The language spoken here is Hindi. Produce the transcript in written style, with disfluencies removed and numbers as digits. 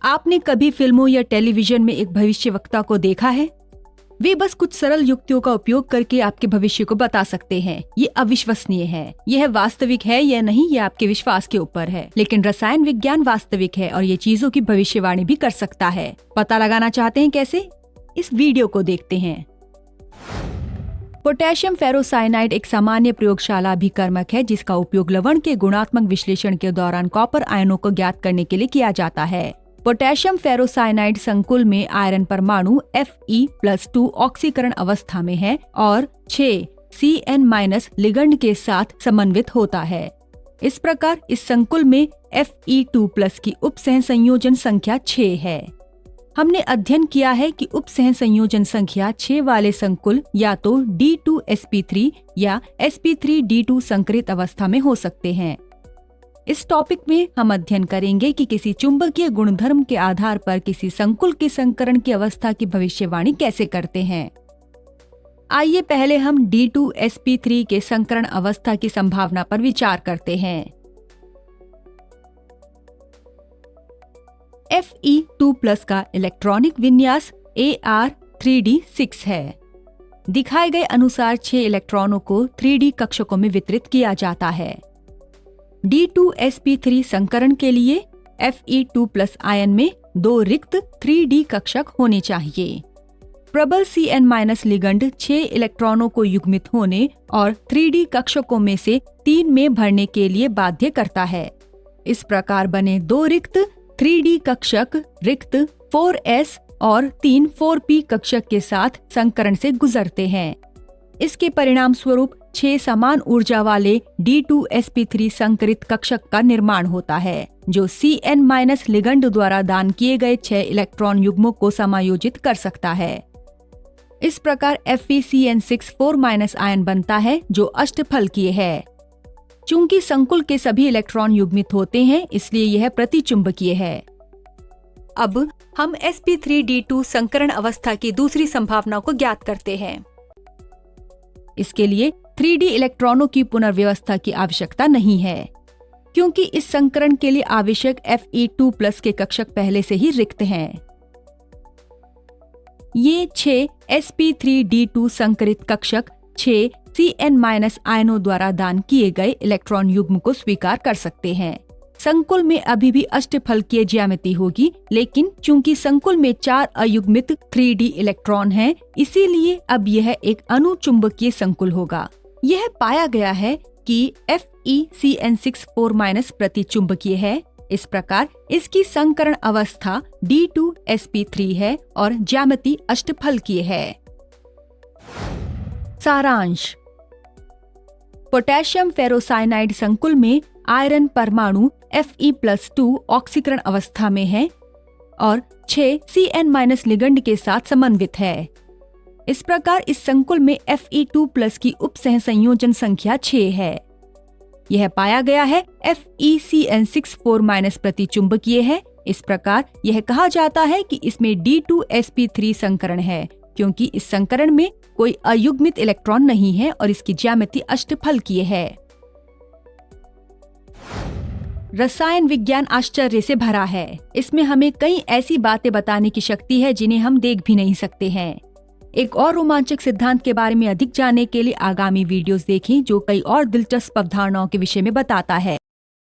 आपने कभी फिल्मों या टेलीविजन में एक भविष्यवक्ता को देखा है? वे बस कुछ सरल युक्तियों का उपयोग करके आपके भविष्य को बता सकते हैं। ये अविश्वसनीय है। यह वास्तविक है या नहीं, ये आपके विश्वास के ऊपर है। लेकिन रसायन विज्ञान वास्तविक है और ये चीजों की भविष्यवाणी भी कर सकता है। पता लगाना चाहते हैं कैसे? इस वीडियो को देखते हैं। पोटेशियम फेरोसाइनाइड एक सामान्य प्रयोगशाला अभिकर्मक है जिसका उपयोग लवण के गुणात्मक विश्लेषण के दौरान कॉपर आयनों को ज्ञात करने के लिए किया जाता है। पोटेशियम फेरोसाइनाइड संकुल में आयरन परमाणु Fe+2 ऑक्सीकरण अवस्था में है और 6 Cn- लिगंड के साथ समन्वित होता है। इस प्रकार इस संकुल में Fe2+ की उपसह संयोजन संख्या 6 है। हमने अध्ययन किया है कि उपसह संयोजन संख्या 6 वाले संकुल या तो D2sp3 या sp3D2 संकरित अवस्था में हो सकते हैं। इस टॉपिक में हम अध्ययन करेंगे कि किसी चुंबकीय गुणधर्म के आधार पर किसी संकुल के संकरण की अवस्था की भविष्यवाणी कैसे करते हैं। आइए पहले हम D2sp3 के संकरण अवस्था की संभावना पर विचार करते हैं। Fe2+ का इलेक्ट्रॉनिक विन्यास Ar3d6 है। दिखाए गए अनुसार 6 इलेक्ट्रॉनों को 3D कक्षकों में वितरित किया जाता है। D2sp3 संकरण के लिए Fe2+ आयन में 2 रिक्त 3D कक्षक होने चाहिए। प्रबल Cn- लिगंड 6 इलेक्ट्रॉनों को युग्मित होने और 3D कक्षकों में से 3 में भरने के लिए बाध्य करता है। इस प्रकार बने 2 रिक्त 3D कक्षक रिक्त 4s और 3 4p कक्षक के साथ संकरण से गुजरते हैं। इसके परिणाम स्वरूप 6 समान ऊर्जा वाले D2sp3 संकरित कक्षक का निर्माण होता है, जो Cn- लिगंड द्वारा दान किए गए 6 इलेक्ट्रॉन युग्मों को समायोजित कर सकता है। इस प्रकार FeCN6 आयन बनता है, जो अष्टफलकीय है। चूंकि संकुल के सभी इलेक्ट्रॉन युग्मित होते हैं, इसलिए यह प्रतिचुंबकीय है। अब हम sp3d2 संकरण अवस्था की दूसरी संभावना को ज्ञात करते हैं। इसके लिए 3D इलेक्ट्रॉनों की पुनर्व्यवस्था की आवश्यकता नहीं है, क्योंकि इस संकरण के लिए आवश्यक Fe2+ के कक्षक पहले से ही रिक्त हैं। ये 6 sp3d2 संकरित कक्षक 6 Cn- आयनों द्वारा दान किए गए इलेक्ट्रॉन युग्म को स्वीकार कर सकते हैं। संकुल में अभी भी अष्टफलकीय ज्यामिति होगी, लेकिन चूंकि संकुल में 4 अयुग्मित 3D इलेक्ट्रॉन हैं, इसीलिए अब यह एक अनुचुंबकीय संकुल होगा। यह पाया गया है कि FeCN6 प्रतिचुंबकीय है। इस प्रकार इसकी संकरण अवस्था D2sp3 है और ज्यामिति अष्टफलकीय है। सारांश: पोटेशियम फेरोसाइनाइड संकुल में आयरन परमाणु Fe+2 ऑक्सीकरण अवस्था में है और 6 Cn- लिगंड के साथ समन्वित है। इस प्रकार इस संकुल में Fe2+ की उपसह संयोजन संख्या 6 है। यह पाया गया है FeCN6 प्रतिचुंबकीय है। इस प्रकार यह कहा जाता है कि इसमें D2sp3 संकरण है, क्योंकि इस संकरण में कोई अयुग्मित इलेक्ट्रॉन नहीं है और इसकी ज्यामिति अष्टफलकीय है। रसायन विज्ञान आश्चर्य से भरा है। इसमें हमें कई ऐसी बातें बताने की शक्ति है जिन्हें हम देख भी नहीं सकते हैं। एक और रोमांचक सिद्धांत के बारे में अधिक जानने के लिए आगामी वीडियोस देखें, जो कई और दिलचस्प अवधारणाओं के विषय में बताता है।